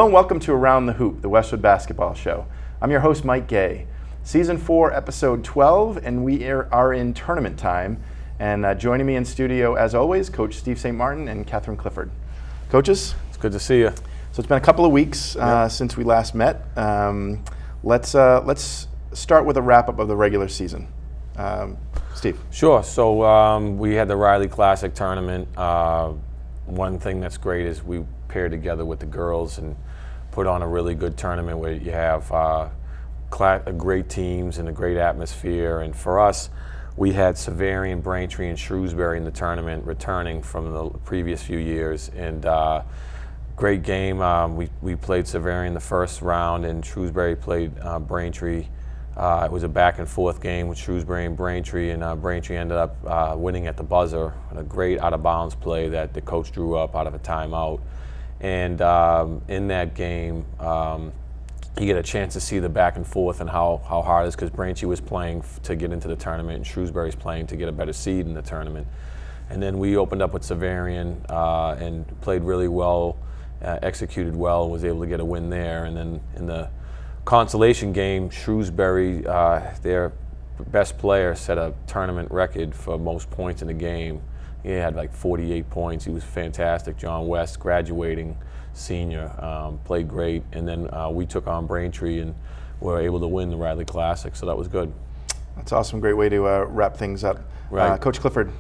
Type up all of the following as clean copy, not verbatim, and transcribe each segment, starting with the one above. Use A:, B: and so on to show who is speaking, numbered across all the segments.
A: Hello and welcome to Around the Hoop, the Westwood Basketball Show. I'm your host, Mike Gay. Season 4, Episode 12, and we are in tournament time. And joining me in studio, as always, Coach Steve St. Martin and Catherine Clifford. Coaches?
B: It's good to see you.
A: So it's been a couple of weeks since we last met. Let's start with a wrap-up of the regular season. Steve?
B: Sure. So we had the Riley Classic tournament. One thing that's great is we paired together with the girls and put on a really good tournament where you have great teams and a great atmosphere. And for us, we had Xaverian, Braintree, and Shrewsbury in the tournament returning from the previous few years. And great game. We played Xaverian the first round, and Shrewsbury played Braintree. It was a back and forth game with Shrewsbury and Braintree, and Braintree ended up winning at the buzzer. A great out of bounds play that the coach drew up out of a timeout. And in that game, you get a chance to see the back and forth and how hard it is, because Braintree was playing to get into the tournament and Shrewsbury's playing to get a better seed in the tournament. And then we opened up with Xaverian and played really well, executed well, was able to get a win there. And then in the consolation game, Shrewsbury, their best player, set a tournament record for most points in the game. He had like 48 points. He was fantastic. John West, graduating senior, played great. And then we took on Braintree and were able to win the Riley Classic, so that was good.
A: That's awesome. Great way to wrap things up.
B: Right.
A: Coach Clifford?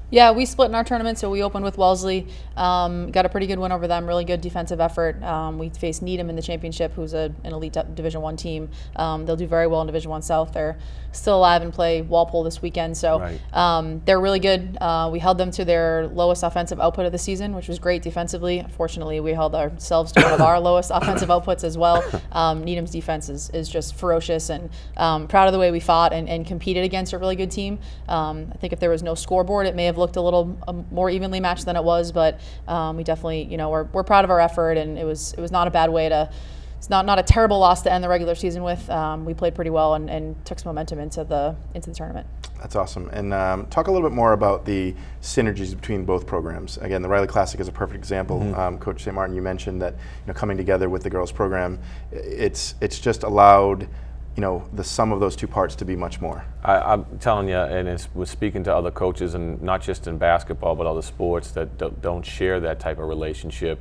C: Yeah, we split in our tournament, so we opened with Wellesley. Got a pretty good win over them, really good defensive effort. We faced Needham in the championship, who's an elite Division I team. They'll do very well in Division I South. They're still alive and play Walpole this weekend, so they're really good. We held them to their lowest offensive output of the season, which was great defensively. Unfortunately, we held ourselves to one of our lowest offensive outputs as well. Needham's defense is just ferocious, and proud of the way we fought and competed against a really good team. I think if there was no scoreboard, it may have looked a little more evenly matched than it was, but we definitely, we're proud of our effort, and it was not a bad way to. It's not a terrible loss to end the regular season with. We played pretty well and took some momentum into the tournament.
A: That's awesome. And talk a little bit more about the synergies between both programs. Again, the Riley Classic is a perfect example. Coach St. Martin, you mentioned that coming together with the girls program, it's just allowed the sum of those two parts to be much more.
B: I'm telling you, and was speaking to other coaches, and not just in basketball, but other sports that don't share that type of relationship.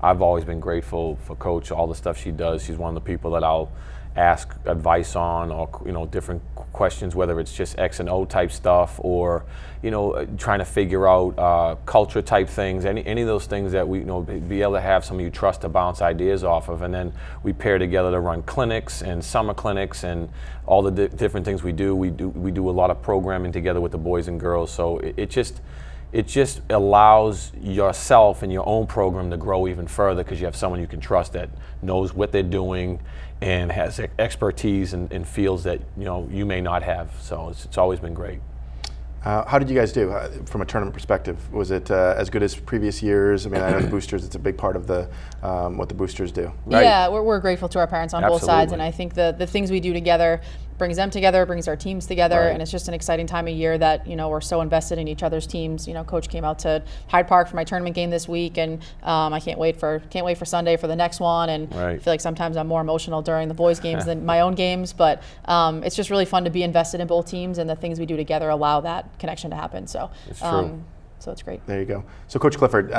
B: I've always been grateful for Coach, all the stuff she does. She's one of the people that I'll ask advice on, or different questions, whether it's just X and O type stuff, or trying to figure out culture type things, any of those things that we be able to have some of you trust to bounce ideas off of. And then we pair together to run clinics and summer clinics and all the different things we do. We do a lot of programming together with the boys and girls, so it just allows yourself and your own program to grow even further, because you have someone you can trust that knows what they're doing and has expertise in fields that you may not have. So it's always been great.
A: How did you guys do from a tournament perspective? Was it as good as previous years? I mean, I know the boosters, it's a big part of the what the boosters do.
B: Right?
C: Yeah, we're grateful to our parents on both sides, and I think the things we do together brings them together, brings our teams together, and it's just an exciting time of year that we're so invested in each other's teams. Coach came out to Hyde Park for my tournament game this week, and I can't wait for Sunday for the next one. And I feel like sometimes I'm more emotional during the boys' games than my own games, but it's just really fun to be invested in both teams, and the things we do together allow that connection to happen. So
B: it's true.
C: So it's great.
A: There you go. So Coach Clifford,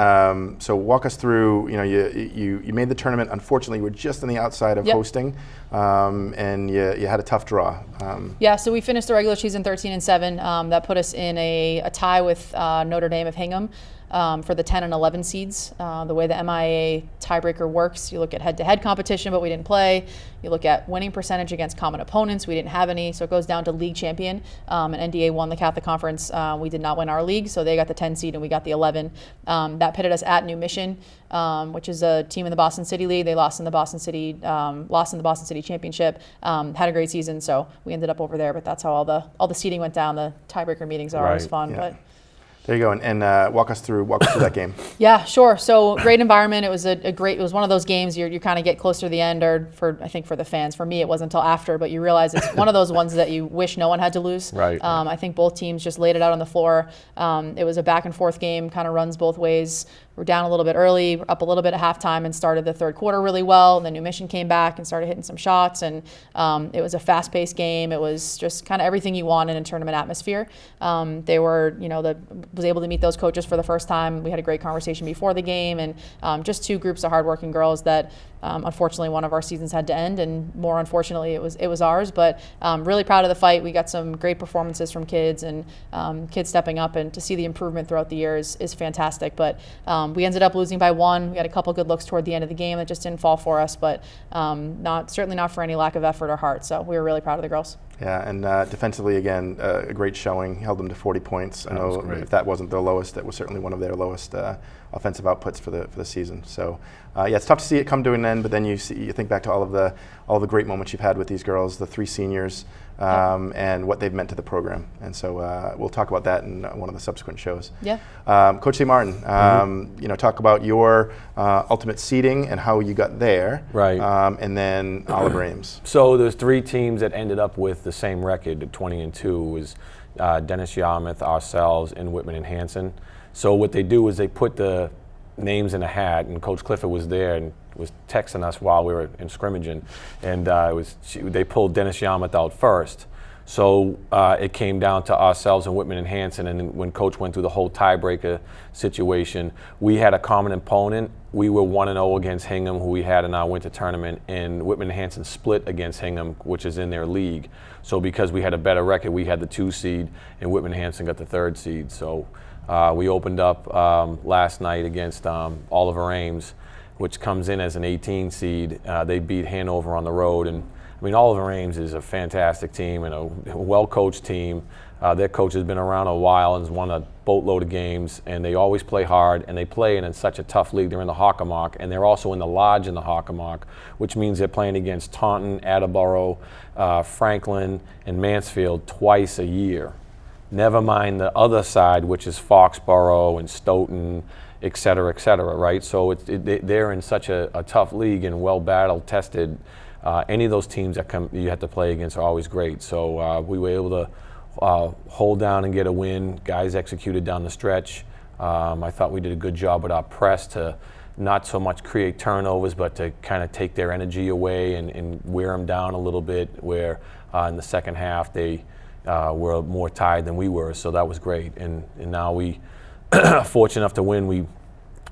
A: so walk us through, you made the tournament. Unfortunately, you were just on the outside of hosting, and you had a tough draw.
C: Yeah, so we finished the regular season 13-7. That put us in a tie with Notre Dame of Hingham for the 10 and 11 seeds. The way the MIA tiebreaker works, you look at head-to-head competition, but we didn't play. You look at winning percentage against common opponents. We didn't have any, so it goes down to league champion. And NDA won the Catholic Conference. We did not win our league, so they got the 10 seed and we got the 11. That pitted us at New Mission, which is a team in the Boston City League. They lost in the Boston City Championship. Had a great season, so we ended up over there. But that's how all the seeding went down. The tiebreaker meetings are always fun, but.
A: There you go, and walk us through that game.
C: Yeah, sure. So great environment. It was it was one of those games you kind of get closer to the end, or I think for the fans. For me, it wasn't until after, but you realize it's one of those ones that you wish no one had to lose.
B: Right.
C: I think both teams just laid it out on the floor. It was a back and forth game, kind of runs both ways. were down a little bit early, up a little bit at halftime, and started the third quarter really well. And then New Mission came back and started hitting some shots, and it was a fast-paced game. It was just kind of everything you want in a tournament atmosphere. They were, was able to meet those coaches for the first time. We had a great conversation before the game, and just two groups of hardworking girls that unfortunately one of our seasons had to end, and more unfortunately it was ours. But really proud of the fight. We got some great performances from kids, and kids stepping up, and to see the improvement throughout the year is fantastic. But we ended up losing by 1. We had a couple good looks toward the end of the game that just didn't fall for us, but certainly not for any lack of effort or heart. So we were really proud of the girls.
A: Yeah, and defensively, again, a great showing. Held them to 40 points. I know if that wasn't their lowest, that was certainly one of their lowest offensive outputs for the season. So, it's tough to see it come to an end. But then you think back to all the great moments you've had with these girls, the 3 seniors, and what they've meant to the program. And so we'll talk about that in one of the subsequent shows.
C: Yeah.
A: Coach St. Martin, talk about your ultimate seeding and how you got there.
B: Right.
A: And then Oliver Ames.
B: So there's 3 teams that ended up with the same record, 20-2. It was Dennis Yarmouth, ourselves, and Whitman and Hanson. So what they do is they put the names in a hat, and Coach Clifford was there and was texting us while we were in scrimmaging, and they pulled Dennis Yarmouth out first. So it came down to ourselves and Whitman and Hanson, and when Coach went through the whole tiebreaker situation, we had a common opponent. We were 1-0 against Hingham, who we had in our winter tournament, and Whitman and Hanson split against Hingham, which is in their league. So because we had a better record, we had the 2 seed, and Whitman and Hanson got the 3rd seed. So we opened up last night against Oliver Ames, which comes in as an 18 seed. They beat Hanover on the road, and I mean, Oliver Ames is a fantastic team and a well-coached team. Their coach has been around a while and has won a boatload of games, and they always play hard, and they play in such a tough league. They're in the Hockomock, and they're also in the Lodge in the Hockomock, which means they're playing against Taunton, Attleboro, Franklin, and Mansfield twice a year. Never mind the other side, which is Foxborough and Stoughton, et cetera, right? So they're in such a tough league and well battle-tested. Any of those teams that you have to play against are always great. So we were able to hold down and get a win. Guys executed down the stretch. I thought we did a good job with our press to not so much create turnovers, but to kind of take their energy away and wear them down a little bit, where in the second half they were more tired than we were. So that was great. And now we fortunate enough to win.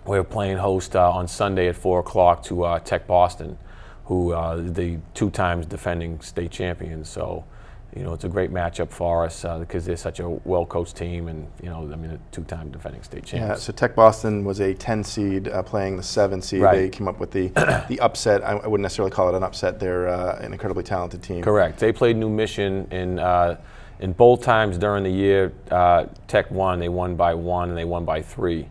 B: We're playing host on Sunday at 4 o'clock to Tech Boston, who the 2 times defending state champions. So, it's a great matchup for us because they're such a well-coached team, and a 2-time defending state champions.
A: Yeah. So Tech Boston was a 10 seed playing the 7 seed.
B: Right.
A: They came up with the upset. I wouldn't necessarily call it an upset. They're an incredibly talented team.
B: Correct. They played New Mission in both times during the year. Tech won. They won by 1 and they won by 3.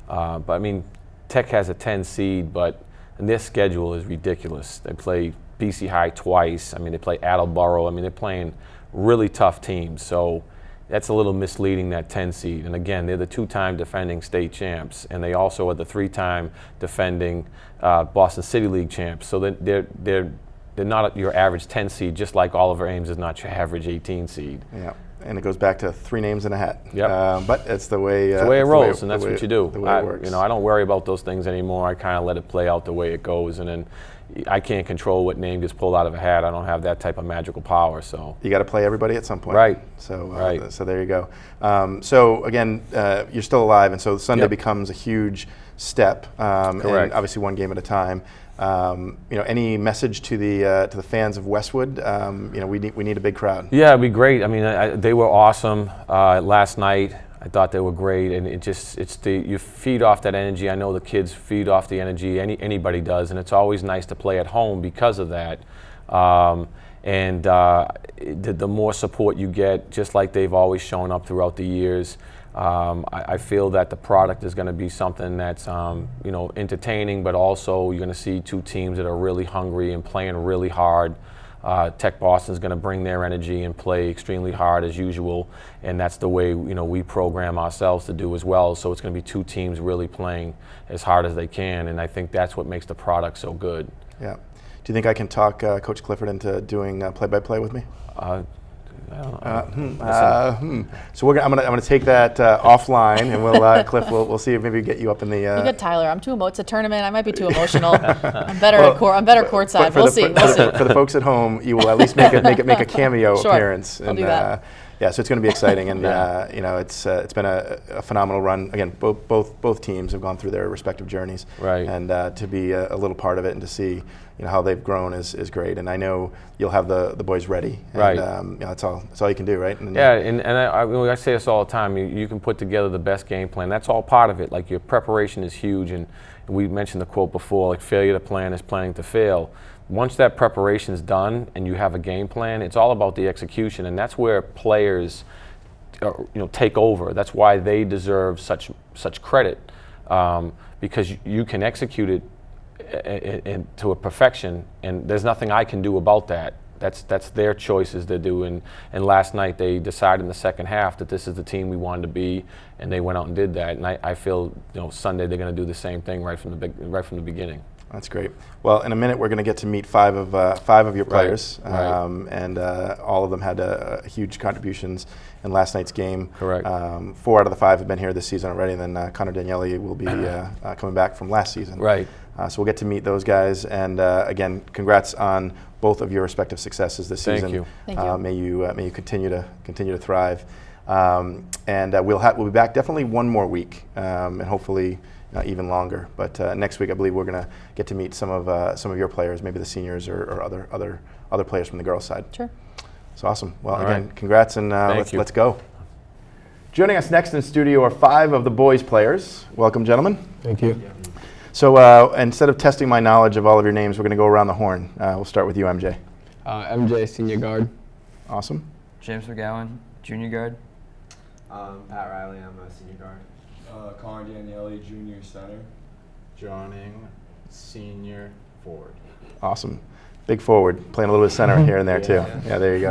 B: But I mean, Tech has a 10 seed, and their schedule is ridiculous. They play BC High twice. I mean, they play Attleboro. I mean, they're playing really tough teams. So that's a little misleading, that 10 seed. And again, they're the 2-time defending state champs, and they also are the 3-time defending Boston City League champs. So they're not your average 10 seed, just like Oliver Ames is not your average 18 seed.
A: Yeah. And it goes back to 3 names in a hat.
B: Yep.
A: But it's the way
B: it rolls, and that's what you do.
A: The way it works.
B: I don't worry about those things anymore. I kind of let it play out the way it goes, and then I can't control what name gets pulled out of a hat. I don't have that type of magical power. So
A: you got to play everybody at some point.
B: Right.
A: So so there you go. So again, you're still alive, and so Sunday becomes a huge step.
B: Correct.
A: And obviously 1 game at a time. Any message to the fans of Westwood? We need a big crowd.
B: Yeah, it'd be great. I mean, they were awesome last night. I thought they were great, and you feed off that energy. I know the kids feed off the energy. Anybody does, and it's always nice to play at home because of that. The more support you get, just like they've always shown up throughout the years. I feel that the product is going to be something that's entertaining, but also you're going to see 2 teams that are really hungry and playing really hard. Tech Boston is going to bring their energy and play extremely hard as usual, and that's the way we program ourselves to do as well. So it's going to be 2 teams really playing as hard as they can, and I think that's what makes the product so good.
A: Yeah. Do you think I can talk Coach Clifford into doing play-by-play with me? So I'm gonna take that offline, and we'll Cliff, we'll see if maybe we get you up in the.
C: You get Tyler. I'm too it's a tournament. I might be too emotional. I'm better courtside. We'll see.
A: For the folks at home, you will at least make a cameo
C: Sure.
A: appearance.
C: I'll do that.
A: Yeah, so it's going to be exciting, and it's been a phenomenal run. Again, both teams have gone through their respective journeys,
B: right?
A: And to be a little part of it and to see how they've grown is great. And I know you'll have the boys ready, and,
B: right?
A: That's all you can do, right? And
B: I say this all the time. You can put together the best game plan. That's all part of it. Like, your preparation is huge, and we mentioned the quote before, like, failure to plan is planning to fail. Once that preparation is done and you have a game plan, it's all about the execution, and that's where players, take over. That's why they deserve such credit, because you can execute it to a perfection, and there's nothing I can do about that. That's their choices to do, and last night they decided in the second half that this is the team we wanted to be, and they went out and did that. And I feel Sunday they're going to do the same thing right from the beginning.
A: That's great. Well, in a minute, we're going to get to meet five of your players,
B: Right.
A: And all of them had huge contributions in last night's game.
B: Correct.
A: 4 out of the 5 have been here this season already, and then Connor Daniele will be coming back from last season.
B: Right.
A: So we'll get to meet those guys, and again, congrats on both of your respective successes this season.
B: Thank you.
C: Thank you.
A: May you continue to thrive, and we'll be back definitely one more week, and hopefully. Even longer, but next week I believe we're going to get to meet some of your players, maybe the seniors or other players from the girls' side.
C: Sure.
A: It's awesome. Well,
B: All
A: again,
B: right.
A: congrats, and let's go. Joining us next in studio are 5 of the boys' players. Welcome, gentlemen.
D: Thank you.
A: So instead of testing my knowledge of all of your names, we're going to go around the horn. We'll start with you, MJ.
D: MJ, senior guard.
A: Awesome.
E: James McGowan, junior guard.
F: Pat Riley, I'm a senior guard.
G: Connor Daniele, junior center.
H: Johning, senior forward.
A: Awesome. Big forward, playing a little bit of center here and there too. Yeah, there you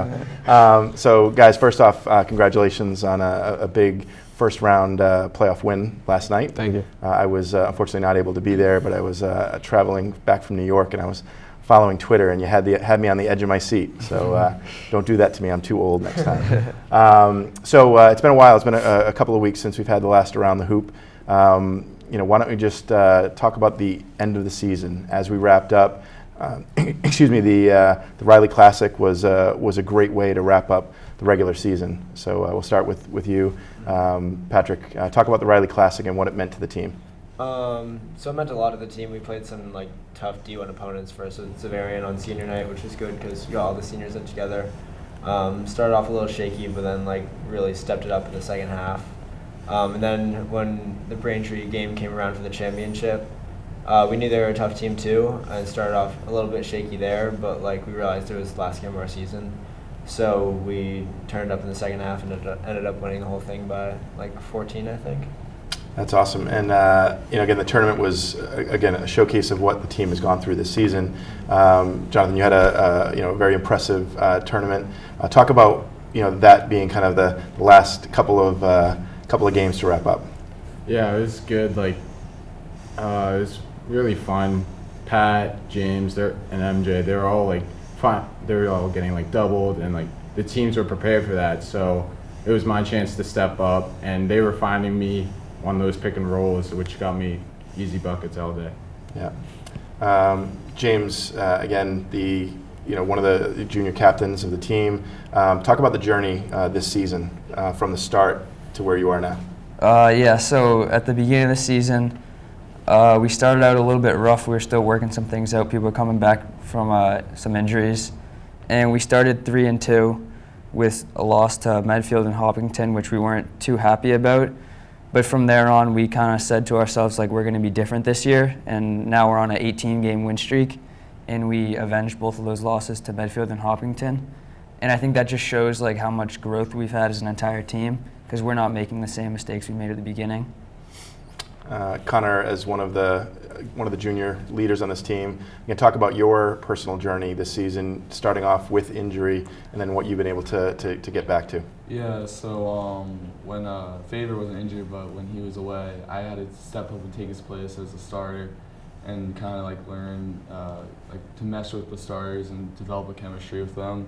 A: go. So guys, first off, congratulations on a big first round playoff win last night.
D: Thank you.
A: I was unfortunately not able to be there, but I was traveling back from New York, and I was following Twitter, and you had me on the edge of my seat. So don't do that to me. I'm too old next time. So it's been a while. It's been a couple of weeks since we've had the last Around the Hoop. Why don't we just talk about the end of the season as we wrapped up? Excuse me. The Riley Classic was a great way to wrap up the regular season. So we'll start with you, Patrick. Talk about the Riley Classic and what it meant to the team.
F: So it meant a lot to the team. We played some tough D1 opponents first with Severian on senior night, which was good because we got all the seniors in together. Started off a little shaky, but then really stepped it up in the second half. And then when the Braintree game came around for the championship, we knew they were a tough team too, and started off a little bit shaky there, but we realized it was the last game of our season. So we turned up in the second half and ended up winning the whole thing by 14, I think.
A: That's awesome, and again, the tournament was a showcase of what the team has gone through this season. Jonathan, you had a very impressive tournament. Talk about that being kind of the last couple of games to wrap up.
H: Yeah, it was good. It was really fun. Pat, James, and MJ, they were all fun. They were all getting doubled, and the teams were prepared for that. So it was my chance to step up, and they were finding me on those pick and rolls, which got me easy buckets all day.
A: Yeah. James, again, one of the junior captains of the team. Talk about the journey this season from the start to where you are now.
E: So at the beginning of the season, we started out a little bit rough. We were still working some things out. People were coming back from some injuries. And we started 3-2 with a loss to Medfield and Hopkinton, which we weren't too happy about. But from there on, we kind of said to ourselves, we're going to be different this year. And now we're on an 18-game win streak, and we avenged both of those losses to Medfield and Hopkinton. And I think that just shows how much growth we've had as an entire team, because we're not making the same mistakes we made at the beginning.
A: Connor, as one of the junior leaders on this team, you can talk about your personal journey this season, starting off with injury, and then what you've been able to get back to.
G: Yeah, so when Favor wasn't injured, but when he was away, I had to step up and take his place as a starter and kind of learn to mesh with the starters and develop a chemistry with them.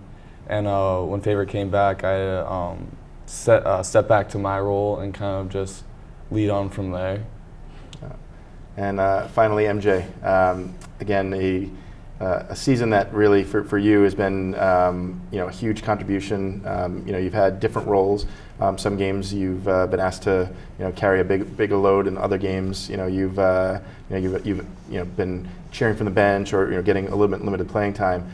G: And when Favor came back, I stepped back to my role and kind of just lead on from there.
A: And finally, MJ, again, a season that really for you has been a huge contribution. You've had different roles. Some games you've been asked to carry a bigger load, and other games you've been cheering from the bench or getting a little bit limited playing time.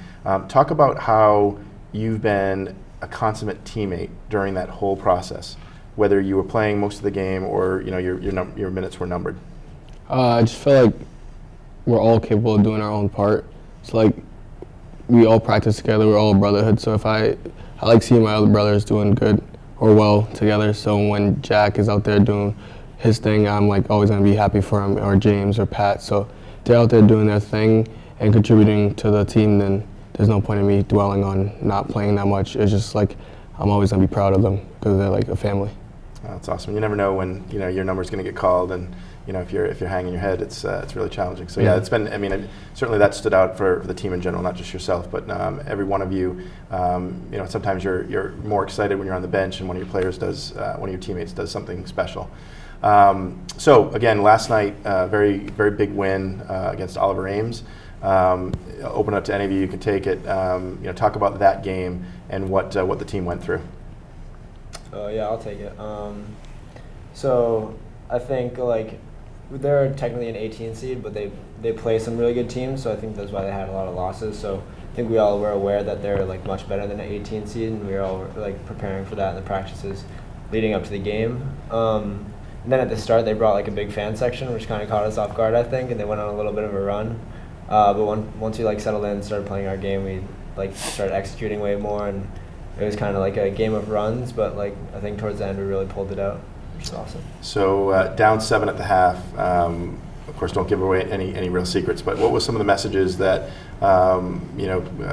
A: Talk about how you've been a consummate teammate during that whole process, whether you were playing most of the game or your minutes were numbered.
D: I just feel like we're all capable of doing our own part. It's like we all practice together. We're all a brotherhood. So if I like seeing my other brothers doing good or well together. So when Jack is out there doing his thing, I'm like always gonna be happy for him, or James or Pat. So if they're out there doing their thing and contributing to the team, then there's no point in me dwelling on not playing that much. It's just like I'm always gonna be proud of them because they're like a family.
A: That's awesome. You never know when your number's going to get called, and if you're hanging your head, it's really challenging. So yeah, it's been. Certainly that stood out for the team in general, not just yourself, but every one of you. Sometimes you're more excited when you're on the bench and one of your players does, one of your teammates does something special. So again, last night, very very big win against Oliver Ames. Open up to any of you. You can take it. Talk about that game and what the team went through.
F: Yeah, I'll take it. So I think they're technically an 18 seed, but they play some really good teams. So I think that's why they had a lot of losses. So I think we all were aware that they're much better than an 18 seed, and we were all preparing for that in the practices leading up to the game. And then at the start, they brought a big fan section, which kind of caught us off guard, I think, and they went on a little bit of a run. But once we settled in and started playing our game, we started executing way more, and it was kind of like a game of runs, but I think towards the end we really pulled it out, which is awesome.
A: So down 7 at the half. Of course, don't give away any real secrets. But what was some of the messages that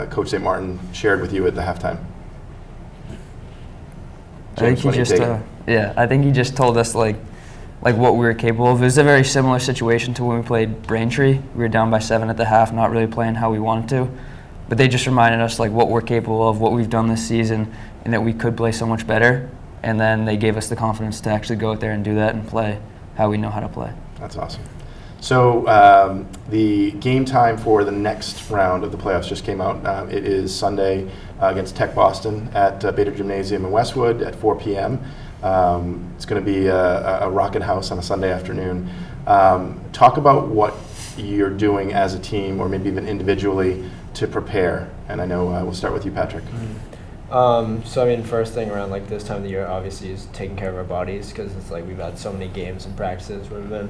A: Coach St. Martin shared with you at the halftime? James,
E: I think he just told us what we were capable of. It was a very similar situation to when we played Braintree. We were down by 7 at the half, not really playing how we wanted to. But they just reminded us what we're capable of, what we've done this season, and that we could play so much better. And then they gave us the confidence to actually go out there and do that and play how we know how to play.
A: That's awesome. So the game time for the next round of the playoffs just came out. It is Sunday against Tech Boston at Bader Gymnasium in Westwood at 4 p.m. It's going to be a rockin' house on a Sunday afternoon. Talk about what you're doing as a team, or maybe even individually, to prepare. And I know we'll start with you, Patrick.
F: First thing around this time of the year, obviously, is taking care of our bodies, because it's we've had so many games and practices where we've been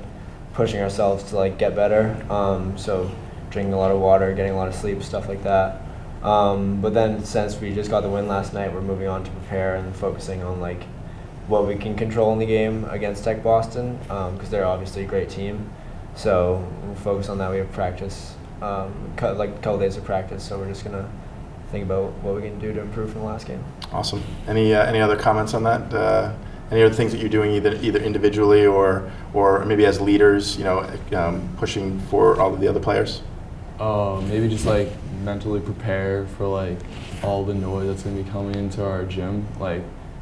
F: pushing ourselves to get better. So drinking a lot of water, getting a lot of sleep, stuff like that. But then since we just got the win last night, we're moving on to prepare and focusing on what we can control in the game against Tech Boston, because they're obviously a great team. So we'll focus on that. We have practice, a couple days of practice. So we're just gonna think about what we can do to improve from the last game.
A: Awesome. Any other comments on that? Any other things that you're doing either individually or maybe as leaders, pushing for all of the other players?
G: Maybe just mentally prepare for all the noise that's gonna be coming into our gym.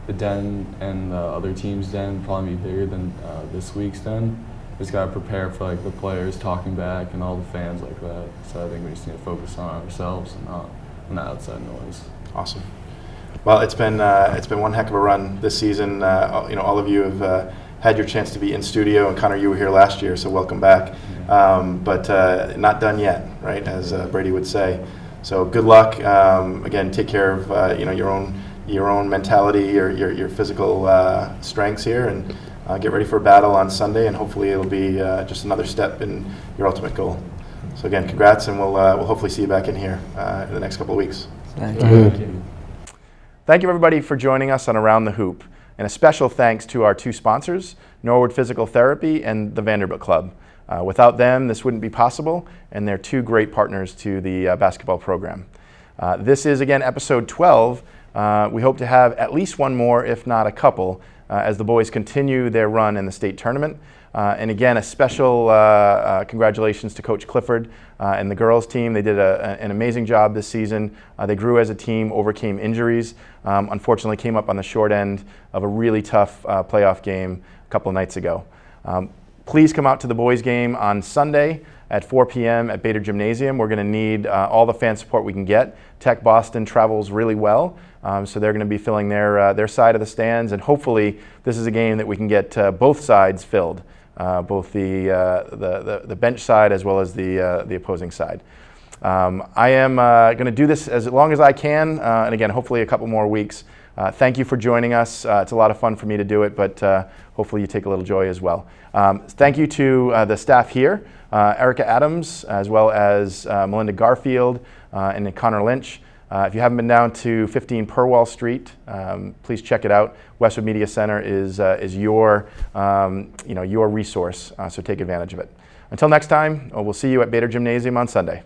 G: The den and the other team's den probably be bigger than this week's den. Just gotta prepare for the players talking back and all the fans like that. So I think we just need to focus on ourselves and not on the outside noise.
A: Awesome. Well, it's been one heck of a run this season. All of you have had your chance to be in studio, and Connor, you were here last year, so welcome back. But not done yet, right? As Brady would say. So good luck. Again, take care of your own mentality, your physical strengths here, and get ready for a battle on Sunday. And hopefully, it'll be just another step in your ultimate goal. So again, congrats, and we'll hopefully see you back in here in the next couple of weeks.
E: Thank you.
A: Thank you, everybody, for joining us on Around the Hoop. And a special thanks to our two sponsors, Norwood Physical Therapy and the Vanderbilt Club. Without them, this wouldn't be possible, and they're two great partners to the basketball program. This is, again, episode 12 We hope to have at least one more, if not a couple, as the boys continue their run in the state tournament. And again, a special congratulations to Coach Clifford and the girls team. They did an amazing job this season. They grew as a team, overcame injuries, unfortunately came up on the short end of a really tough playoff game a couple of nights ago. Please come out to the boys game on Sunday at 4 p.m. at Bader Gymnasium. We're going to need all the fan support we can get. Tech Boston travels really well, so they're going to be filling their side of the stands, and hopefully this is a game that we can get both sides filled, both the bench side as well as the opposing side. I am going to do this as long as I can, and again, hopefully a couple more weeks. Thank you for joining us. It's a lot of fun for me to do it, but hopefully you take a little joy as well. Thank you to the staff here, Erica Adams, as well as Melinda Garfield and Connor Lynch. If you haven't been down to 15 Purwall Street, please check it out. Westwood Media Center is your resource, so take advantage of it. Until next time, we'll see you at Bader Gymnasium on Sunday.